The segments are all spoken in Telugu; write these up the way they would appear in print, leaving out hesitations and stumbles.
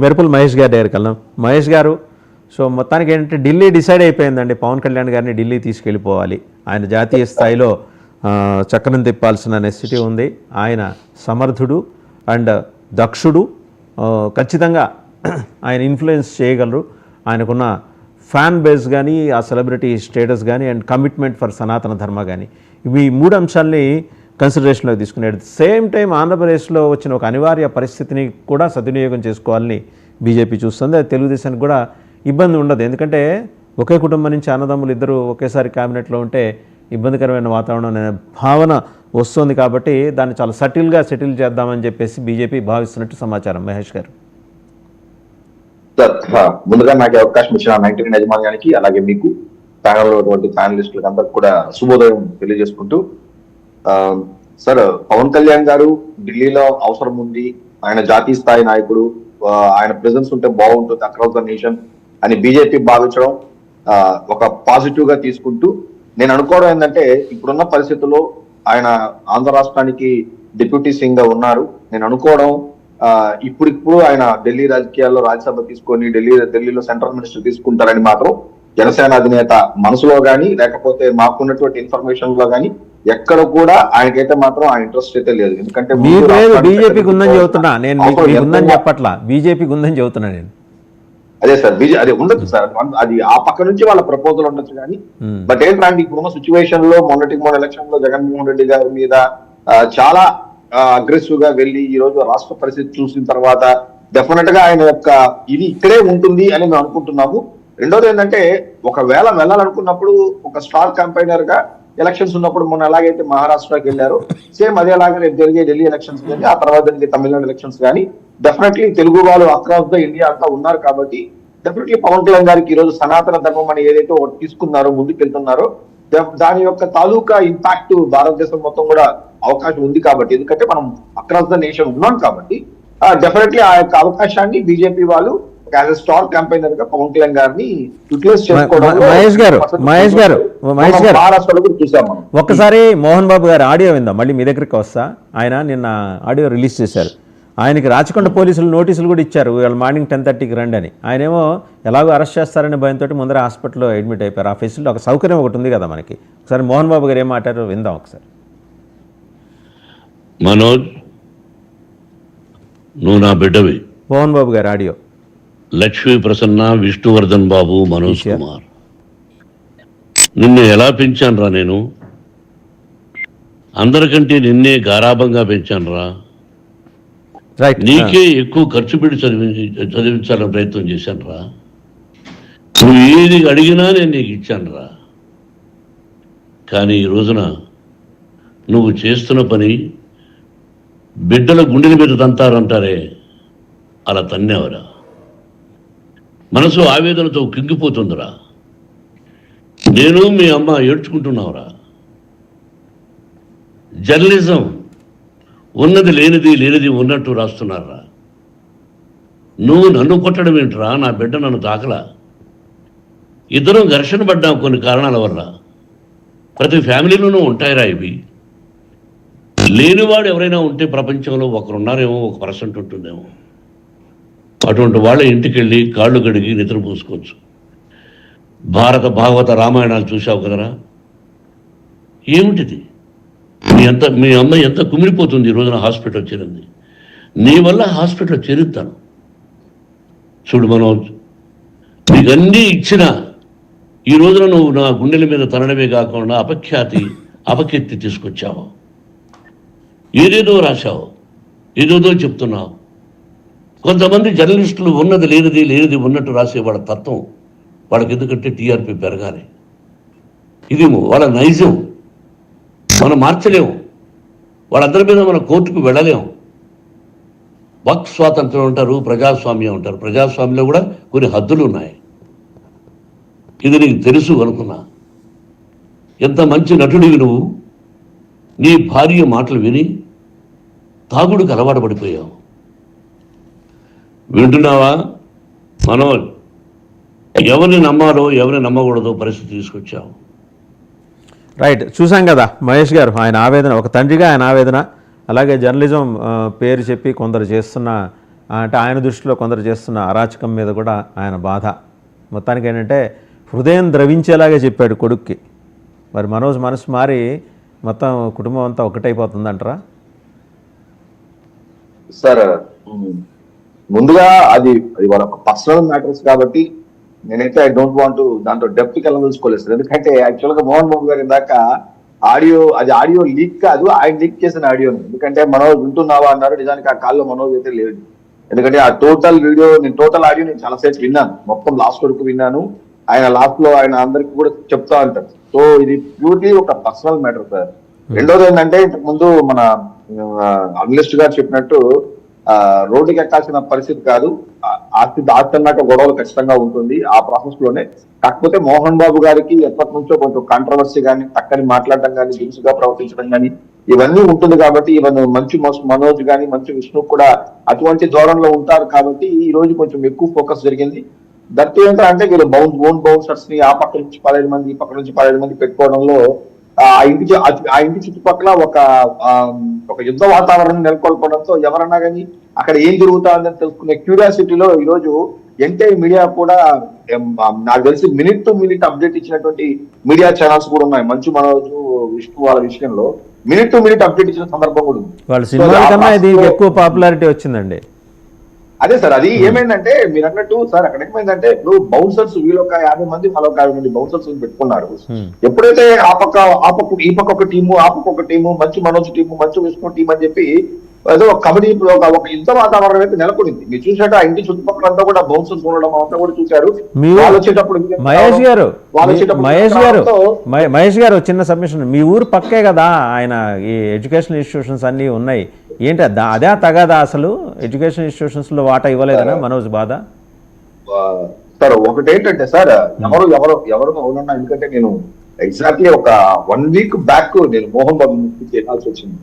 మెరుపుల్ మహేష్ గారి దగ్గరికి వెళ్దాం. మహేష్ గారు, సో మొత్తానికి ఏంటంటే ఢిల్లీ డిసైడ్ అయిపోయిందండి, పవన్ కళ్యాణ్ గారిని ఢిల్లీ తీసుకెళ్ళిపోవాలి. ఆయన జాతీయ స్థాయిలో చక్రం తిప్పాల్సిన నెసిటీ ఉంది. ఆయన సమర్థుడు అండ్ దక్షుడు, ఖచ్చితంగా ఆయన ఇన్ఫ్లుయెన్స్ చేయగలరు. ఆయనకున్న ఫ్యాన్ బేస్ కానీ, ఆ సెలబ్రిటీ స్టేటస్ కానీ, అండ్ కమిట్మెంట్ ఫర్ సనాతన ధర్మ కానీ, ఇవి మూడు అంశాలని కన్సిడరేషన్లో తీసుకునేది. సేమ్ టైం ఆంధ్రప్రదేశ్లో వచ్చిన ఒక అనివార్య పరిస్థితిని కూడా సద్వినియోగం చేసుకోవాలని బీజేపీ చూస్తుంది. అది తెలుగుదేశానికి కూడా ఇబ్బంది ఉండదు, ఎందుకంటే ఒకే కుటుంబం నుంచి అన్నదమ్ములు ఇద్దరు ఒకేసారి క్యాబినెట్లో ఉంటే ఇబ్బందికరమైన వాతావరణం అనే భావన వస్తుంది. కాబట్టి దాన్ని చాలా సటిల్గా సెటిల్ చేద్దామని చెప్పేసి బీజేపీ భావిస్తున్నట్టు సమాచారం. మహేష్ గారు, ముందుగా నాకు అవకాశం ఇచ్చిన 19 యజమాన్యానికి, అలాగే మీకు ప్యానల్ ప్యానలిస్టులకు అందరికి కూడా శుభోదయం తెలియజేసుకుంటూ, సార్ పవన్ కళ్యాణ్ గారు ఢిల్లీలో అవసరం ఉంది, ఆయన జాతీయ స్థాయి నాయకుడు, ఆయన ప్రెజెన్స్ ఉంటే బాగుంటుంది అక్రాస్ ద నేషన్ అని బీజేపీ భావించడం ఒక పాజిటివ్ గా తీసుకుంటూ, నేను అనుకోవడం ఏంటంటే ఇప్పుడున్న పరిస్థితుల్లో ఆయన ఆంధ్ర రాష్ట్రానికి డిప్యూటీ సీఎం గా ఉన్నారు. నేను అనుకోవడం ఇప్పుడు ఆయన ఢిల్లీ రాజకీయాల్లో రాజ్యసభ తీసుకొని ఢిల్లీలో సెంట్రల్ మినిస్టర్ తీసుకుంటారని మాత్రం జనసేన అధినేత మనసులో గానీ, లేకపోతే మాకున్నటువంటి ఇన్ఫర్మేషన్ లో గానీ ఎక్కడ కూడా ఆయనకైతే మాత్రం ఆ ఇంట్రెస్ట్ అయితే లేదు. ఎందుకంటే బీజేపీకి ఉందని చెబుతున్నా నేను, ఉందని చెప్పట్లా, బీజేపీకి ఉందని చెబుతున్నా నేను. అదే సార్, అదే ఉండొచ్చు సార్, అది ఆ పక్క నుంచి వాళ్ళ ప్రపోజల్ ఉండొచ్చు కానీ, బట్ ఏంటంటే ఇప్పుడున్న సిచ్యువేషన్ లో మొన్న ఎలక్షన్ లో జగన్మోహన్ రెడ్డి గారి మీద చాలా అగ్రెసివ్ గా వెళ్ళి ఈ రోజు రాష్ట్ర పరిస్థితి చూసిన తర్వాత డెఫినెట్ గా ఆయన యొక్క ఇది ఇక్కడే ఉంటుంది అని మేము అనుకుంటున్నాము. రెండోది ఏంటంటే ఒకవేళ వెళ్ళాలనుకున్నప్పుడు ఒక స్టార్ క్యాంపైనర్ గా ఎలక్షన్స్ ఉన్నప్పుడు మొన్న ఎలాగైతే మహారాష్ట్రకి వెళ్ళారు, సేమ్ అదేలాగా రేపు జరిగే ఢిల్లీ ఎలక్షన్స్ కానీ, ఆ తర్వాత జరిగే తమిళనాడు ఎలక్షన్స్ కానీ, డెఫినెట్లీ తెలుగు వాళ్ళు అక్రాస్ ద ఇండియా అంతా ఉన్నారు. కాబట్టి డెఫినెట్లీ పవన్ కళ్యాణ్ గారికి ఈ రోజు సనాతన ధర్మం అని ఏదైతే ఒకటి తీసుకున్నారో, ముందుకెళ్తున్నారో, దాని యొక్క తాలూకా ఇంపాక్ట్ భారతదేశం మొత్తం కూడా అవకాశం ఉంది. కాబట్టి ఎందుకంటే మనం అక్రాస్ ద నేషన్ ఉన్నాం కాబట్టి డెఫినెట్లీ ఆ యొక్క అవకాశాన్ని బీజేపీ వాళ్ళు స్టార్ క్యాంపైనర్ గా పవన్ కళ్యాణ్ గారిని యూటిలైజ్ చేసుకోవడం. మహేష్ గారు మహారాష్ట్రలో కూడా చూసాం మనం. ఒక్కసారి మోహన్ బాబు గారు ఆడియో విందాం, మళ్ళీ మీ దగ్గరికి వస్తా. ఆయన నిన్న ఆడియో రిలీజ్ చేశారు. ఆయనకి రాచకొండ పోలీసులు నోటీసులు కూడా ఇచ్చారు, ఇవాళ మార్నింగ్ 10:30కి రండి అని. ఆయనేమో ఎలాగో అరెస్ట్ చేస్తారనే భయంతో ముందర హాస్పిటల్లో అడ్మిట్ అయిపోయారు. ఆ ఫెసిలిటీ ఒక సౌకర్యం ఒకటి ఉంది కదా మనకి. ఒకసారి మోహన్ బాబు గారు ఏం మాట్లాడారో విందాం ఒకసారి. మనోజ్, నువ్వు నా బిడ్డవి. మోహన్ బాబు గారు ఆడియో. లక్ష్మీ ప్రసన్న, విష్ణువర్ధన్ బాబు, మనోజ్ కుమార్, నిన్ను ఎలా పెంచానురా నేను? అందరికంటే నిన్నే గారాభంగా పెంచానురా. నీకే ఎక్కువ ఖర్చు పెట్టి చదివించాలని ప్రయత్నం చేశానురా. నువ్వు ఏది అడిగినా నేను నీకు ఇచ్చానురా. కానీ ఈ రోజున నువ్వు చేస్తున్న పని బిడ్డల గుండెల మీద తంతారంటారే, అలా తన్నేవరా. మనసు ఆవేదనతో కింగిపోతుందిరా. నేను మీ అమ్మ ఏడ్చుకుంటున్నావురా. జర్నలిజం ఉన్నది లేనిది, లేనిది ఉన్నట్టు రాస్తున్నారా. నువ్వు నన్ను కొట్టడం ఏంట్రా? నా బిడ్డ నన్ను తాకలా. ఇద్దరం ఘర్షణ పడ్డాం కొన్ని కారణాల వల్ల. ప్రతి ఫ్యామిలీలోనూ ఉంటాయిరా ఇవి. లేనివాడు ఎవరైనా ఉంటే ప్రపంచంలో ఒకరున్నారేమో, 1% ఉంటుందేమో. అటువంటి వాళ్ళ ఇంటికి వెళ్ళి కాళ్ళు కడిగి నిద్రపోసుకోవచ్చు. భారత భాగవత రామాయణాలు చూసావు కదరా. ఏమిటిది? మీ అమ్మ ఎంత కుమిలిపోతుంది ఈ రోజున హాస్పిటల్ చేరింది. నీ వల్ల హాస్పిటల్ చేరుతాను. చూడు మనోజ్, నీకన్నీ ఇచ్చిన ఈ రోజున నువ్వు నా గుండెల మీద తనడమే కాకుండా అపకీర్తి తీసుకొచ్చావు. ఏదేదో రాశావు, ఏదేదో చెప్తున్నావు. కొంతమంది జర్నలిస్టులు ఉన్నది లేనిది, లేనిది ఉన్నట్టు రాసే వాళ్ళ తత్వం వాళ్ళకి ఎందుకంటే టీఆర్పీ పెరగాలి. ఇది వాళ్ళ నైజం. మనం మార్చలేము. వాళ్ళందరి మీద మన కోర్టుకు వెళ్ళలేము. వాక్ స్వాతంత్రం అంటారు, ప్రజాస్వామ్యం అంటారు. ప్రజాస్వామ్యంలో కూడా కొన్ని హద్దులు ఉన్నాయి. ఇది నీకు తెలుసు అనుకున్నా. ఎంత మంచి నటుడివి నువ్వు. నీ భార్య మాటలు విని తాగుడికి అలవాటు పడిపోయావు. వింటున్నావా మనోజ్? ఎవరిని నమ్మాలో ఎవరిని నమ్మకూడదో పరిస్థితి తీసుకొచ్చావు. రైట్, చూసాం కదా మహేష్ గారు ఆయన ఆవేదన, ఒక తండ్రిగా ఆయన ఆవేదన, అలాగే జర్నలిజం పేరు చెప్పి కొందరు చేస్తున్న అంటే ఆయన దృష్టిలో కొందరు చేస్తున్న అరాచకం మీద కూడా ఆయన బాధ. మొత్తానికి ఏంటంటే హృదయం ద్రవించేలాగే చెప్పాడు కొడుక్కి. మరి మనోజ్ మనసు మారి మొత్తం కుటుంబం అంతా ఒకటైపోతుందంటారా? సార్ ముందుగా అది వాళ్ళ పర్సనల్ మ్యాటర్స్ కాబట్టి నేనైతే ఐ డోంట్ వాంట్ దాంట్లో డెప్త్కి వెళ్ళదలుచుకోలేదు సార్. ఎందుకంటే యాక్చువల్ గా మోహన్ బాబు గారు ఇందాక ఆడియో లీక్ కాదు, ఆయన లీక్ చేసిన ఆడియో. ఎందుకంటే మనోజ్ వింటున్నావా అన్నారు, నిజానికి ఆ కాల్లో మనోజ్ అయితే లేదు. ఎందుకంటే ఆ టోటల్ ఆడియో నేను చాలాసేపు విన్నాను, మొత్తం లాస్ట్ వరకు విన్నాను. ఆయన లాస్ట్ లో ఆయన అందరికి కూడా చెప్తా ఉంటారు. సో ఇది ప్యూర్లీ ఒక పర్సనల్ మ్యాటర్ సార్. రెండోది ఏంటంటే ఇంతకు ముందు మన అనలిస్ట్ గారు చెప్పినట్టు రోడ్డుకి ఎక్కాల్సిన పరిస్థితి కాదు, ఆస్తి దాచుకున్నాక గొడవలు ఖచ్చితంగా ఉంటుంది ఆ ప్రాసెస్ లోనే. కాకపోతే మోహన్ బాబు గారికి ఎప్పటి నుంచో కొంచెం కాంట్రవర్సీ కానీ, టక్కని మాట్లాడడం కానీ, దినుసుగా ప్రవర్తించడం కానీ ఇవన్నీ ఉంటుంది కాబట్టి, ఈవెన్ మంచు మనోజ్ కానీ మంచు విష్ణు కూడా అటువంటి ధోరణిలో ఉంటారు కాబట్టి ఈ రోజు కొంచెం ఎక్కువ ఫోకస్ జరిగింది. దట్టు ఏంటంటే వీళ్ళు ఓన్ బౌన్సర్స్ ని ఆ పక్క నుంచి 15 మంది, ఈ పక్క నుంచి 15 మంది పెట్టుకోవడంలో ఆ ఇంటి చుట్టుపక్కల ఒక యుద్ధ వాతావరణం నెలకొల్పడంతో ఎవరన్నా కానీ అక్కడ ఏం జరుగుతుందని తెలుసుకునే క్యూరియాసిటీలో ఈ రోజు ఎంటైర్ మీడియా కూడా, నాకు తెలిసి మినిట్ టు మినిట్ అప్డేట్ ఇచ్చినటువంటి మీడియా ఛానల్స్ కూడా ఉన్నాయి. మంచు మనోజ్ విష్ణు వాళ్ళ విషయంలో మినిట్ టు మినిట్ అప్డేట్ ఇచ్చిన సందర్భం కూడా ఉంది. వాళ్ళ సినిమా కన్నా ఇది ఎక్కువ పాపులారిటీ వచ్చిందండి. అదే సార్, అది ఏమైందంటే మీరు అన్నట్టు సార్, అక్కడ ఏమైందంటే ఇప్పుడు బౌన్సర్స్ వీళ్ళొక 50 మంది, వాళ్ళొక 50 మంది బౌన్సర్స్ పెట్టుకున్నారు. ఎప్పుడైతే ఈ పక్క ఒక టీము, ఆ పక్క ఒక team, Manchu Manoj team, Manchu Vishnu team అని చెప్పి ఏదో ఒక కబడ్డీ ఒక యుద్ధ వాతావరణం అయితే నెలకొనింది. మీరు చూసినట్టు ఆ ఇంటి చుట్టుపక్కల అంతా కూడా బౌన్సర్స్ ఉండడం అంతా కూడా చూశారు. వాళ్ళు వచ్చేటప్పుడు మహేష్ గారు చిన్న సబ్మిషన్, మీ ఊరు పక్కే కదా ఆయన ఈ ఎడ్యుకేషన్ ఇన్స్టిట్యూషన్స్ అన్నీ ఉన్నాయి, ఏంటి అదే తగదా అసలు ఎడ్యుకేషన్ ఇన్స్టిట్యూషన్స్ లో వాటా ఇవ్వలేదనా మనోజ్ బాధ? సార్ ఒకటి ఏంటంటే సార్, ఎవరు అవునన్నా, ఎందుకంటే నేను ఎగ్జాక్ట్లీ ఒక 1 వీక్ బ్యాక్ నేను మోహన్ బాబు చేయాల్సి వచ్చింది.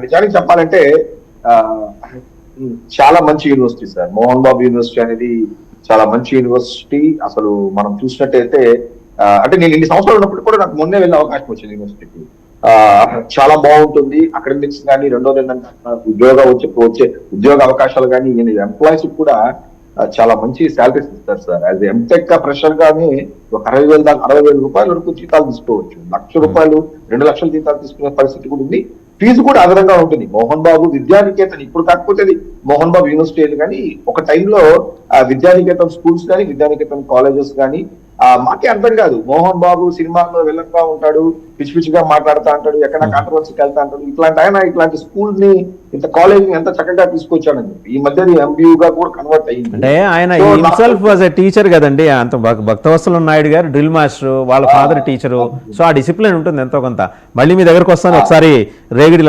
నిజానికి చెప్పాలంటే చాలా మంచి university sir, Mohan Babu university అనేది చాలా మంచి యూనివర్సిటీ. అసలు మనం చూసినట్టయితే అంటే నేను ఇన్ని సంవత్సరాలు ఉన్నప్పుడు కూడా నాకు మొన్నే వెళ్ళే అవకాశం వచ్చింది యూనివర్సిటీకి. చాలా బాగుంటుంది అకాడమిక్స్ కానీ. రెండోది ఏంటంటే వచ్చే ఉద్యోగ అవకాశాలు కానీ, ఎంప్లాయీస్ కూడా చాలా మంచి శాలరీస్ ఇస్తారు సార్. యాజ్ ఎంటెక్ ఫ్రెషర్ గానే ఒక 60,000 రూపాయల వరకు జీతాలు తీసుకోవచ్చు. 1,00,000 రూపాయలు 2 లక్షల జీతాలు తీసుకునే పరిస్థితి కూడా ఉంది. ఫీజు కూడా అదనంగా ఉంటుంది. మోహన్ బాబు విద్యానికేతన్ ఇప్పుడు కాకపోతే మోహన్ బాబు యూనివర్సిటీ కానీ ఒక టైంలో విద్యానికేతన్ స్కూల్స్ కానీ, విద్యానికేతన్ కాలేజెస్ కానీ మాకే అర్థం కాదు. మోహన్ బాబు సినిమాల్లో విలన్గా ఉంటాడు, పిచ్చి పిచ్చిగా మాట్లాడుతూ ఉంటాడు, ఎక్కడ కాంట్రవర్సీకి వెళ్తా ఉంటాడు. ఇట్లాంటి స్కూల్ ని, ఇంత కాలేజ్ ని ఎంత చక్కగా తీసుకొచ్చాడని చెప్పి ఈ మధ్య MBU గా కూడా కన్వర్ట్ అయ్యింది. అంటే ఆయన హిమ్సెల్ఫ్ వాజ్ ఎ టీచర్ కదండి, అంత భక్తవత్సల నాయుడు గారు డ్రిల్ మాస్టర్, వాళ్ళ ఫాదర్ టీచరు. సో ఆ డిసిప్లిన్ ఉంటుంది ఎంతో కొంత. మళ్ళీ మీ దగ్గరకు వస్తాను ఒకసారి రేగిడి